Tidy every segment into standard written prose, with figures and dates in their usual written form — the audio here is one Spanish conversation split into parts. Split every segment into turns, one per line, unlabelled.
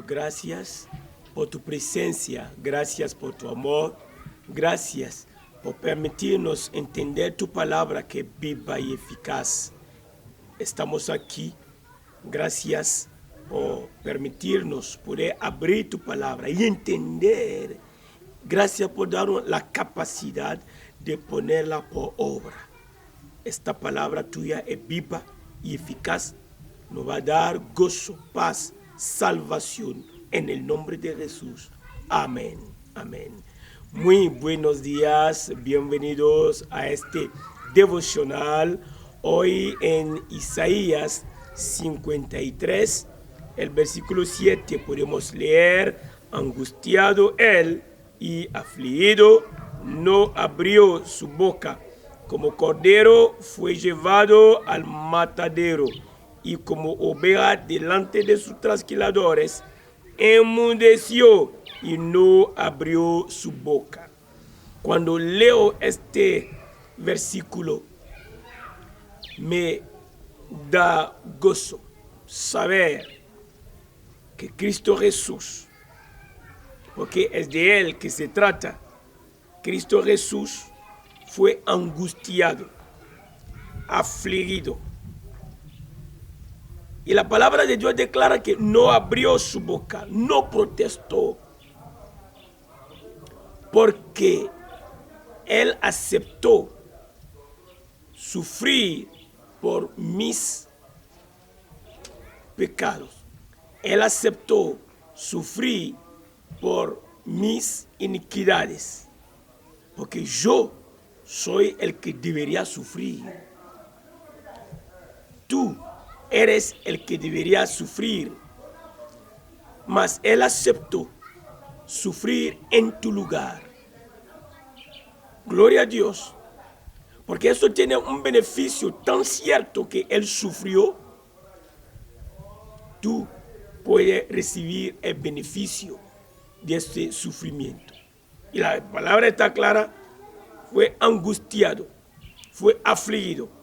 dando gracias por tu presencia, gracias por tu amor, gracias por permitirnos entender tu palabra que es viva y eficaz. Estamos aquí, gracias por permitirnos poder abrir tu palabra y entender. Gracias por darnos la capacidad de ponerla por obra. Esta palabra tuya es viva y eficaz. Nos va a dar gozo, paz, salvación en el nombre de Jesús. Amén. Amén. Muy buenos días. Bienvenidos a este devocional. Hoy en Isaías 53, el versículo 7, podemos leer: angustiado él y afligido, no abrió su boca. Como cordero fue llevado al matadero, y como oveja delante de sus trasquiladores, enmudeció y no abrió su boca. Cuando leo este versículo, me da gozo saber que Cristo Jesús, porque es de Él que se trata, Cristo Jesús fue angustiado, afligido. Y la palabra de Dios declara que no abrió su boca, no protestó, porque Él aceptó sufrir por mis pecados. Él aceptó sufrir por mis iniquidades, porque yo soy el que debería sufrir. Tú eres el que debería sufrir, mas Él aceptó sufrir en tu lugar. Gloria a Dios, porque eso tiene un beneficio tan cierto que Él sufrió. Tú puedes recibir el beneficio de este sufrimiento. Y la palabra está clara: fue angustiado, fue afligido.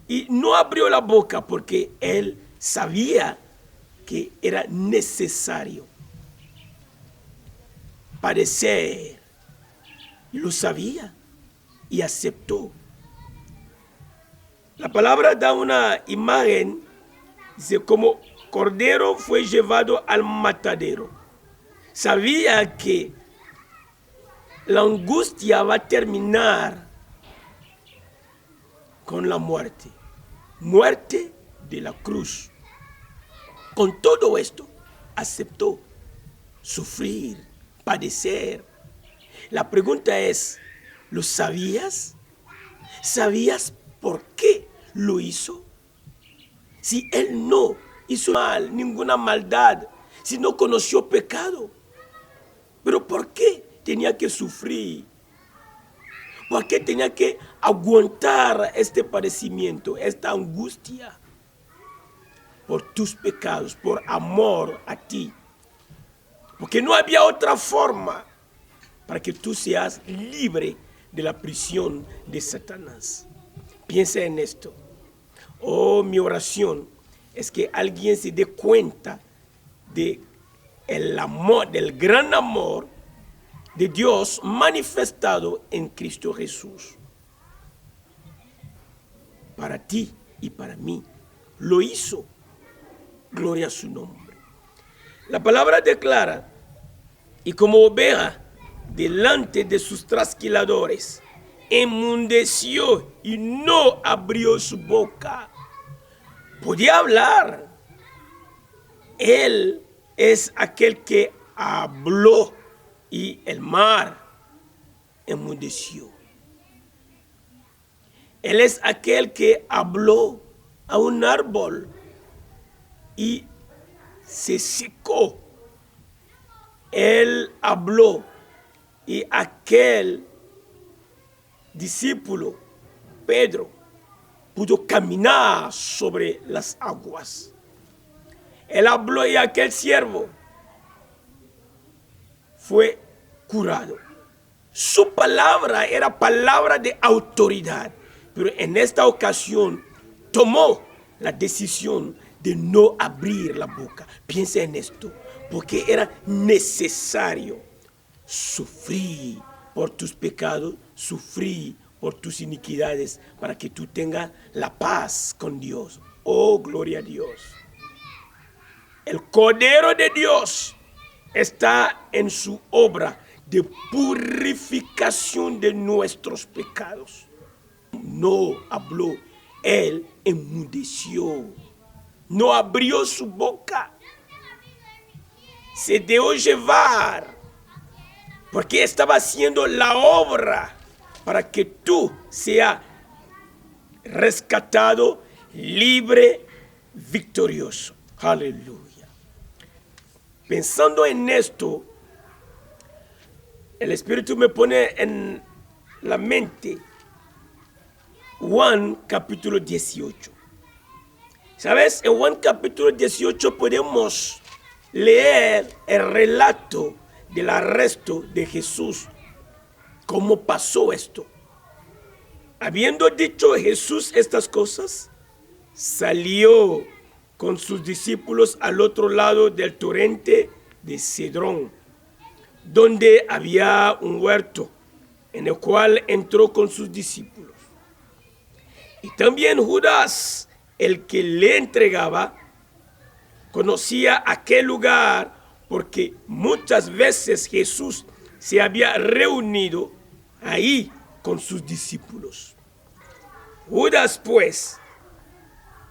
Y no abrió la boca porque Él sabía que era necesario padecer. Y lo sabía y aceptó. La palabra da una imagen, dice: como cordero fue llevado al matadero. Sabía que la angustia va a terminar con la muerte. Muerte de la cruz. Con todo esto, aceptó sufrir, padecer. La pregunta es: ¿lo sabías? ¿Sabías por qué lo hizo? Si Él no hizo mal, ninguna maldad, si no conoció pecado, ¿pero por qué tenía que sufrir? ¿Por qué tenía que aguantar este padecimiento, esta angustia? Por tus pecados, por amor a ti. Porque no había otra forma para que tú seas libre de la prisión de Satanás. Piensa en esto. Oh, mi oración es que alguien se dé cuenta de el amor, del gran amor de Dios manifestado en Cristo Jesús. Para ti y para mí. Lo hizo. Gloria a su nombre. La palabra declara: y como oveja delante de sus trasquiladores, enmudeció y no abrió su boca. Podía hablar. Él es aquel que habló y el mar enmudeció. Él es aquel que habló a un árbol y se secó. Él habló y aquel discípulo, Pedro, pudo caminar sobre las aguas. Él habló y aquel siervo fue curado. Su palabra era palabra de autoridad, pero en esta ocasión tomó la decisión de no abrir la boca. Piensa en esto. porque era necesario sufrir por tus pecados, sufrir por tus iniquidades, para que tú tengas la paz con Dios. Oh, gloria a Dios. El Cordero de Dios está en su obra de purificación de nuestros pecados. No habló, él enmudeció, no abrió su boca, se dejó llevar, porque estaba haciendo la obra para que tú seas rescatado, libre, victorioso. Aleluya. Pensando en esto, el Espíritu me pone en la mente Juan capítulo 18. ¿Sabes? En Juan capítulo 18 podemos leer el relato del arresto de Jesús. ¿Cómo pasó esto? Habiendo dicho Jesús estas cosas, salió con sus discípulos al otro lado del torrente de Cedrón, donde había un huerto, en el cual entró con sus discípulos. Y también Judas, el que le entregaba, conocía aquel lugar porque muchas veces Jesús se había reunido ahí con sus discípulos. Judas, pues,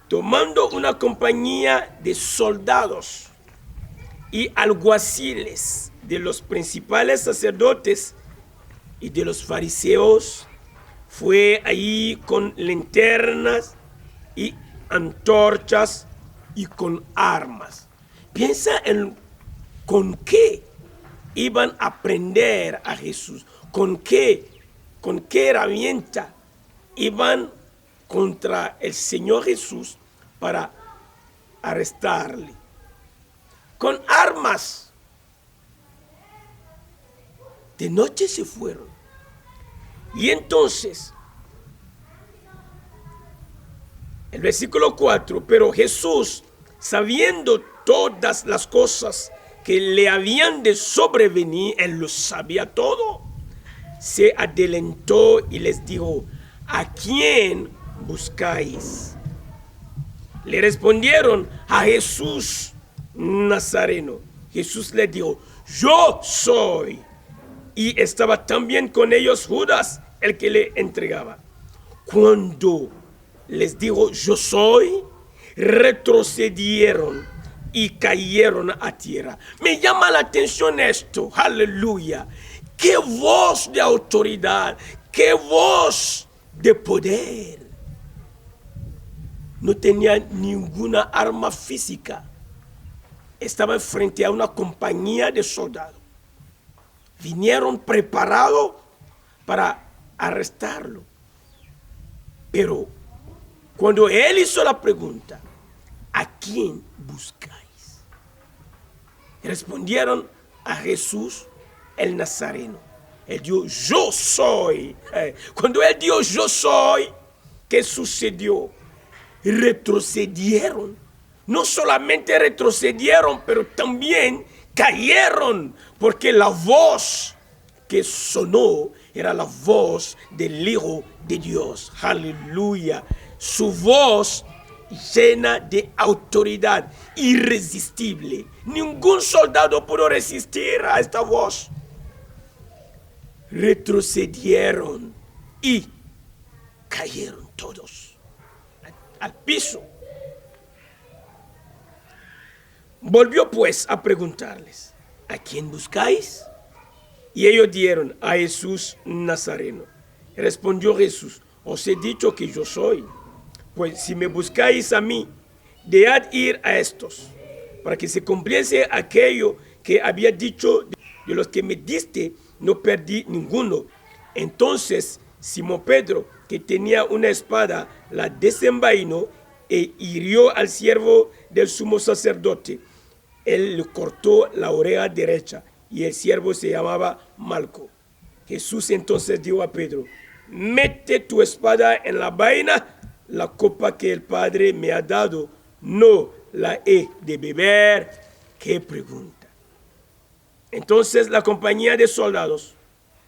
tomando una compañía de soldados y alguaciles de los principales sacerdotes y de los fariseos, fue allí con linternas y antorchas y con armas. Piensa en con qué iban a prender a Jesús, con qué herramienta iban contra el Señor Jesús para arrestarle. Con armas. De noche se fueron. Y entonces, el versículo 4, pero Jesús, sabiendo todas las cosas que le habían de sobrevenir, él lo sabía todo, se adelantó y les dijo, ¿a quién buscáis? Le respondieron, a Jesús Nazareno. Jesús le dijo, yo soy. Y estaba también con ellos Judas, el que le entregaba. Cuando les dijo, yo soy, retrocedieron y cayeron a tierra. Me llama la atención esto, aleluya. Qué voz de autoridad, qué voz de poder. No tenía ninguna arma física. Estaba frente a una compañía de soldados. Vinieron preparados para arrestarlo. Pero cuando él hizo la pregunta, ¿a quién buscáis? Respondieron a Jesús el Nazareno. Él dijo, yo soy. Cuando él dijo, yo soy, ¿qué sucedió? Retrocedieron. No solamente retrocedieron, pero también cayeron, porque la voz que sonó era la voz del Hijo de Dios. Aleluya. Su voz llena de autoridad, irresistible. Ningún soldado pudo resistir a esta voz. Retrocedieron y cayeron todos al piso. Volvió pues a preguntarles, ¿a quién buscáis? Y ellos dijeron, a Jesús Nazareno. Respondió Jesús, os he dicho que yo soy. Pues si me buscáis a mí, dejad ir a estos, para que se cumpliese aquello que había dicho, de los que me diste, no perdí ninguno. Entonces Simón Pedro, que tenía una espada, la desenvainó e hirió al siervo del sumo sacerdote. Él le cortó la oreja derecha y el siervo se llamaba Malco. Jesús entonces dijo a Pedro, mete tu espada en la vaina, la copa que el Padre me ha dado, no la he de beber. ¿Qué pregunta? Entonces la compañía de soldados,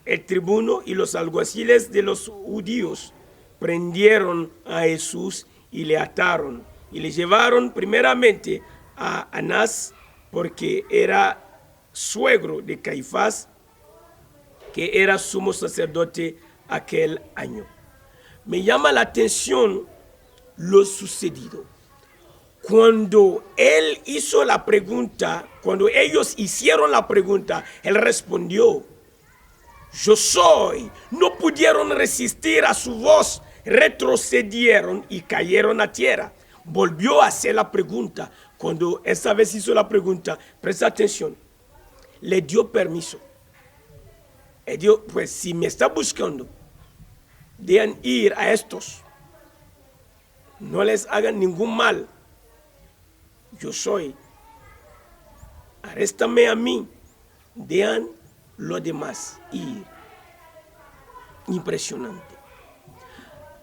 el tribuno y los alguaciles de los judíos prendieron a Jesús y le ataron y le llevaron primeramente a Anás, porque era suegro de Caifás, que era sumo sacerdote aquel año. Me llama la atención lo sucedido. Cuando él hizo la pregunta, cuando ellos hicieron la pregunta, él respondió: yo soy. No pudieron resistir a su voz, retrocedieron y cayeron a tierra. Volvió a hacer la pregunta. Cuando esa vez hizo la pregunta, presta atención, le dio permiso. Él dijo: pues si me está buscando, dejan ir a estos, no les hagan ningún mal. Yo soy. Arréstame a mí, dejan los demás ir. Impresionante.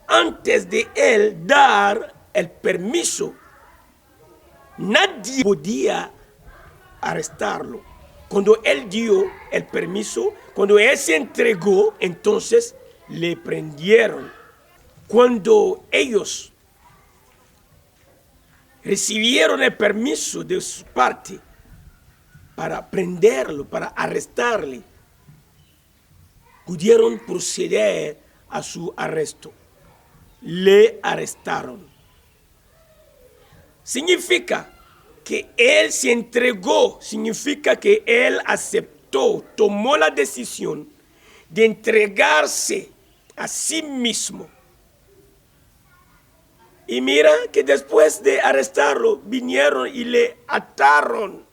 Antes de él dar el permiso, nadie podía arrestarlo. Cuando él dio el permiso, cuando él se entregó, entonces le prendieron. Cuando ellos recibieron el permiso de su parte para prenderlo, para arrestarle, pudieron proceder a su arresto. Le arrestaron. Significa que él se entregó, significa que él aceptó, tomó la decisión de entregarse a sí mismo. Y mira que después de arrestarlo, vinieron y le ataron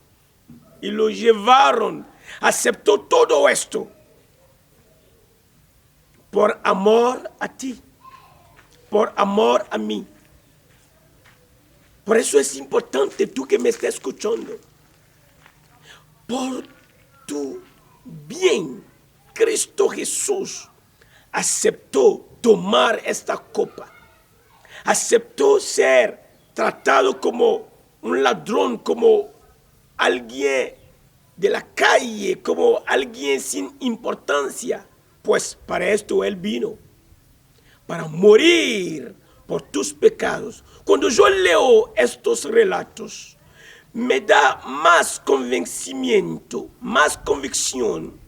y lo llevaron. Aceptó todo esto por amor a ti, por amor a mí. Por eso es importante, tú que me estás escuchando, por tu bien, Cristo Jesús aceptó tomar esta copa. Aceptó ser tratado como un ladrón, como alguien de la calle, como alguien sin importancia. Pues para esto Él vino, para morir por tus pecados. Cuando yo leo estos relatos, me da más convencimiento, más convicción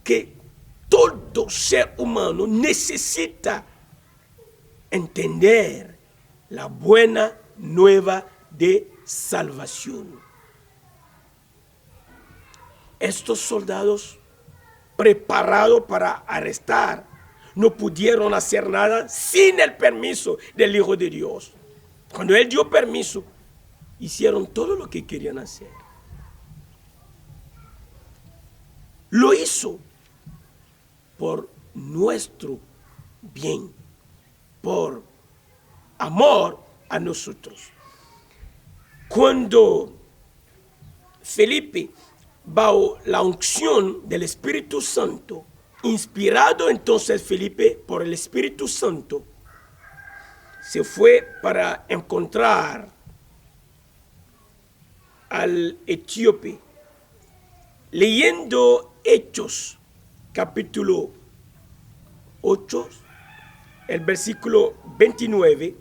que todo ser humano necesita entender la buena nueva de salvación. Estos soldados, preparados para arrestar, no pudieron hacer nada sin el permiso del Hijo de Dios. Cuando Él dio permiso, hicieron todo lo que querían hacer. Lo hizo por nuestro bien, por amor a nosotros. Cuando Felipe, bajo la unción del Espíritu Santo, inspirado entonces Felipe por el Espíritu Santo, se fue para encontrar al etíope. Leyendo Hechos, capítulo 8, el versículo 29,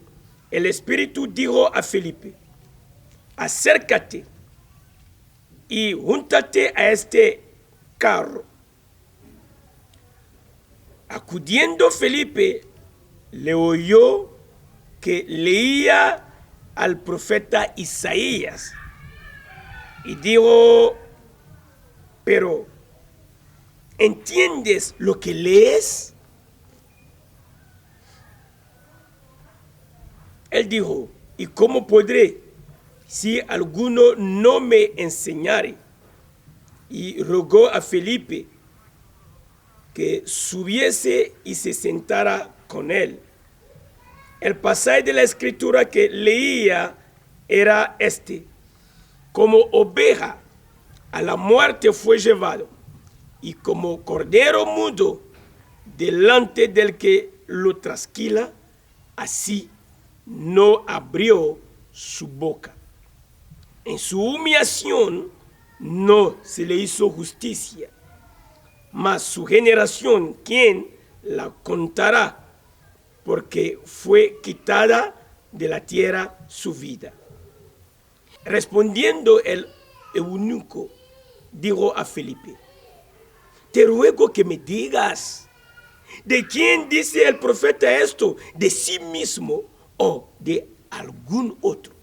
el Espíritu dijo a Felipe: acércate y júntate a este carro. Acudiendo Felipe, le oyó que leía al profeta Isaías y dijo: pero ¿entiendes lo que lees? Él dijo: ¿y cómo podré si alguno no me enseñare? Y rogó a Felipe que subiese y se sentara con él. El pasaje de la escritura que leía era este: como oveja a la muerte fue llevado, y como cordero mudo delante del que lo trasquila, así no abrió su boca. En su humillación no se le hizo justicia, mas su generación, ¿quién la contará? Porque fue quitada de la tierra su vida. Respondiendo el eunuco, dijo a Felipe: te ruego que me digas, ¿de quién dice el profeta esto? ¿De sí mismo o de algún otro?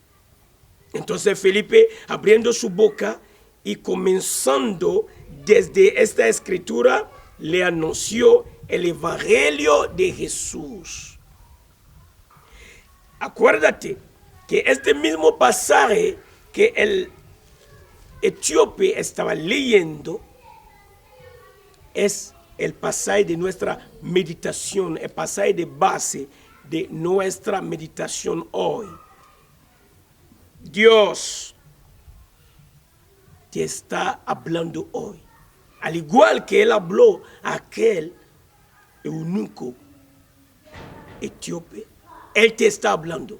Entonces Felipe, abriendo su boca y comenzando desde esta escritura, le anunció el evangelio de Jesús. Acuérdate que este mismo pasaje que el etíope estaba leyendo es el pasaje de nuestra meditación, el pasaje de base de nuestra meditación hoy. Dios te está hablando hoy, al igual que Él habló a aquel eunuco etíope. Él te está hablando.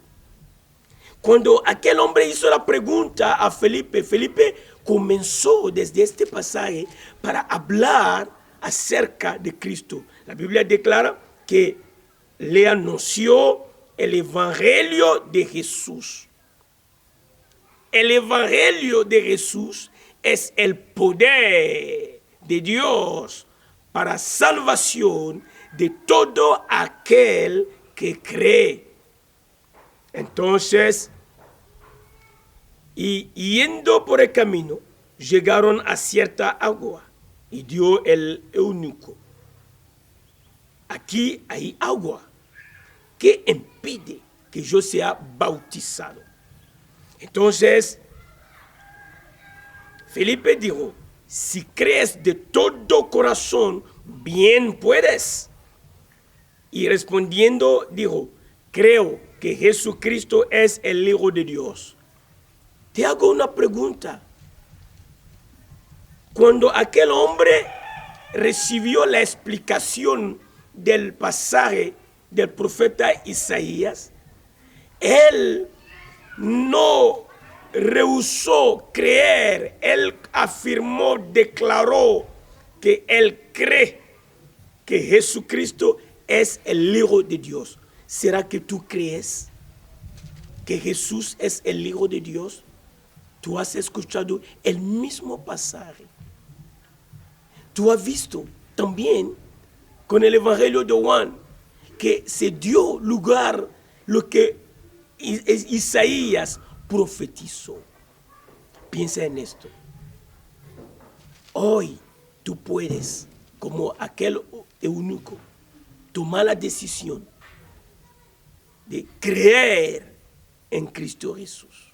Cuando aquel hombre hizo la pregunta a Felipe, Felipe comenzó desde este pasaje para hablar acerca de Cristo. La Biblia declara que le anunció el evangelio de Jesús. El evangelio de Jesús es el poder de Dios para salvación de todo aquel que cree. Entonces, y yendo por el camino, llegaron a cierta agua, y dio el eunuco: aquí hay agua, ¿qué impide que yo sea bautizado? Entonces, Felipe dijo: si crees de todo corazón, bien puedes. Y respondiendo dijo: creo que Jesucristo es el Hijo de Dios. Te hago una pregunta. Cuando aquel hombre recibió la explicación del pasaje del profeta Isaías, él no rehusó creer, él afirmó, declaró que él cree que Jesucristo es el Hijo de Dios. ¿Será que tú crees que Jesús es el Hijo de Dios? Tú has escuchado el mismo pasaje. Tú has visto también con el Evangelio de Juan que se dio lugar lo que Isaías profetizó. Piensa en esto. Hoy tú puedes, como aquel eunuco, tomar la decisión de creer en Cristo Jesús.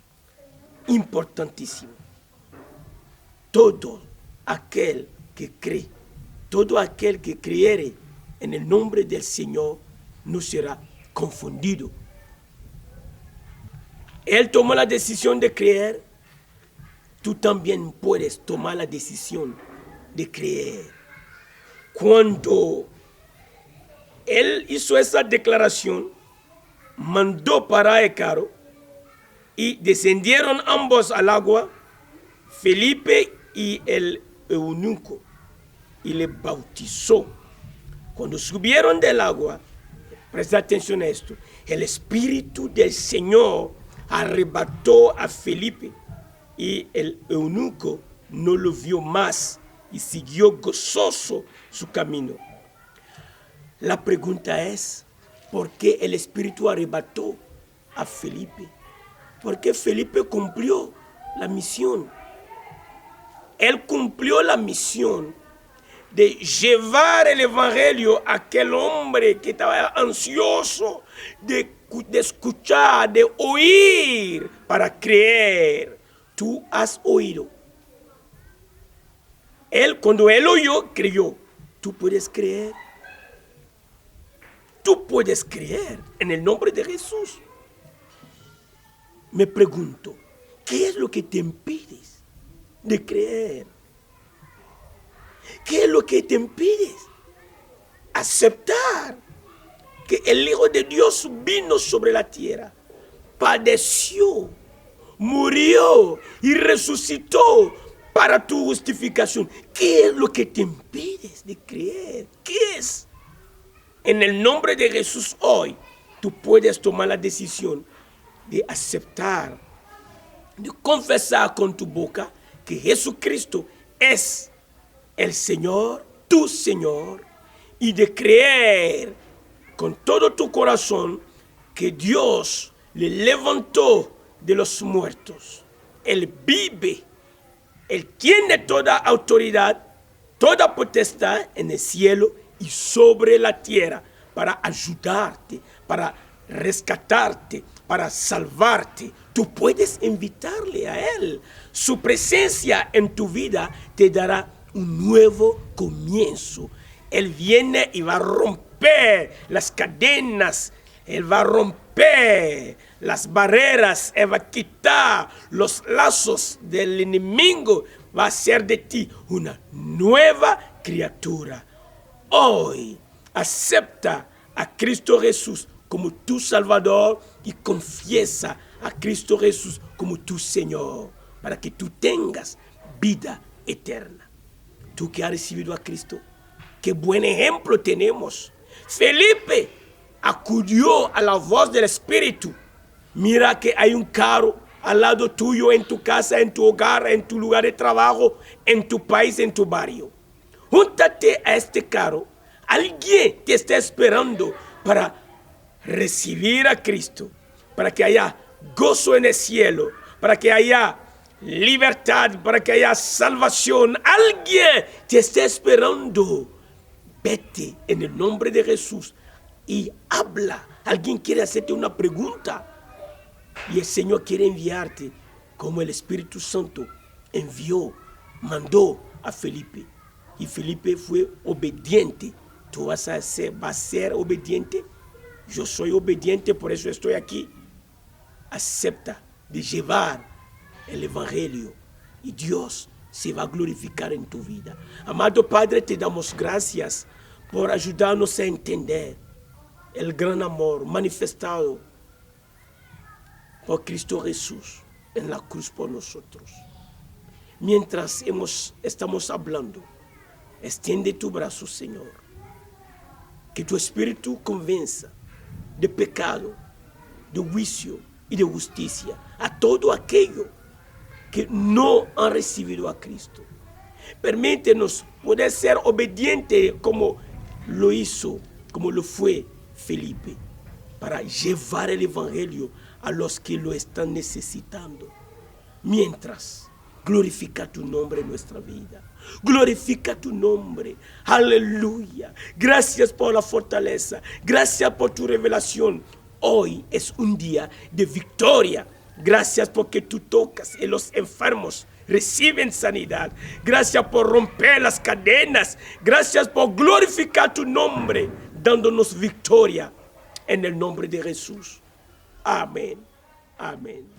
Importantísimo. Todo aquel que cree, todo aquel que creyere en el nombre del Señor no será confundido. Él tomó la decisión de creer, tú también puedes tomar la decisión de creer. Cuando él hizo esa declaración, mandó parar el carro y descendieron ambos al agua, Felipe y el eunuco, y le bautizó. Cuando subieron del agua, presta atención a esto, el Espíritu del Señor arrebató a Felipe y el eunuco no lo vio más y siguió gozoso su camino. La pregunta es, ¿por qué el Espíritu arrebató a Felipe? Porque Felipe cumplió la misión. Él cumplió la misión de llevar el evangelio a aquel hombre que estaba ansioso de escuchar, de oír para creer. Tú has oído. Él, cuando él oyó, creyó. Tú puedes creer. Tú puedes creer en el nombre de Jesús. Me pregunto, ¿qué es lo que te impide de creer? ¿Qué es lo que te impide aceptar que el Hijo de Dios vino sobre la tierra, padeció, murió y resucitó para tu justificación. ¿Qué es lo que te impide de creer? ¿Qué es? En el nombre de Jesús hoy, tú puedes tomar la decisión de aceptar, de confesar con tu boca que Jesucristo es el Señor, tu Señor, y de creer con todo tu corazón que Dios le levantó de los muertos. Él vive, Él tiene toda autoridad, toda potestad en el cielo y sobre la tierra para ayudarte, para rescatarte, para salvarte. Tú puedes invitarle a Él. Su presencia en tu vida te dará un nuevo comienzo. Él viene y va a romper las cadenas, Él va a romper las barreras, Él va a quitar los lazos del enemigo, va a hacer de ti una nueva criatura. Hoy acepta a Cristo Jesús como tu Salvador y confiesa a Cristo Jesús como tu Señor para que tú tengas vida eterna. Tú que has recibido a Cristo, qué buen ejemplo tenemos. Felipe acudió a la voz del Espíritu. Mira que hay un carro al lado tuyo, en tu casa, en tu hogar, en tu lugar de trabajo, en tu país, en tu barrio. Júntate a este carro. Alguien te está esperando para recibir a Cristo, para que haya gozo en el cielo, para que haya libertad, para que haya salvación. Alguien te está esperando. Vete en el nombre de Jesús y habla. Alguien quiere hacerte una pregunta y el Señor quiere enviarte como el Espíritu Santo mandó a Felipe. Y Felipe fue obediente. ¿Tú vas a ser obediente? Yo soy obediente, por eso estoy aquí. Acepta de llevar el Evangelio y Dios se va a glorificar en tu vida. Amado Padre, te damos gracias por ayudarnos a entender el gran amor manifestado por Cristo Jesús en la cruz por nosotros. Mientras estamos hablando, extiende tu brazo, Señor. Que tu Espíritu convenza de pecado, de juicio y de justicia a todo aquello que no han recibido a Cristo. Permítenos poder ser obedientes como lo hizo, como lo fue Felipe, para llevar el Evangelio a los que lo están necesitando. Mientras, glorifica tu nombre en nuestra vida. Glorifica tu nombre. Aleluya. Gracias por la fortaleza. Gracias por tu revelación. Hoy es un día de victoria. Gracias porque tú tocas y los enfermos reciben sanidad. Gracias por romper las cadenas. Gracias por glorificar tu nombre, dándonos victoria en el nombre de Jesús. Amén. Amén.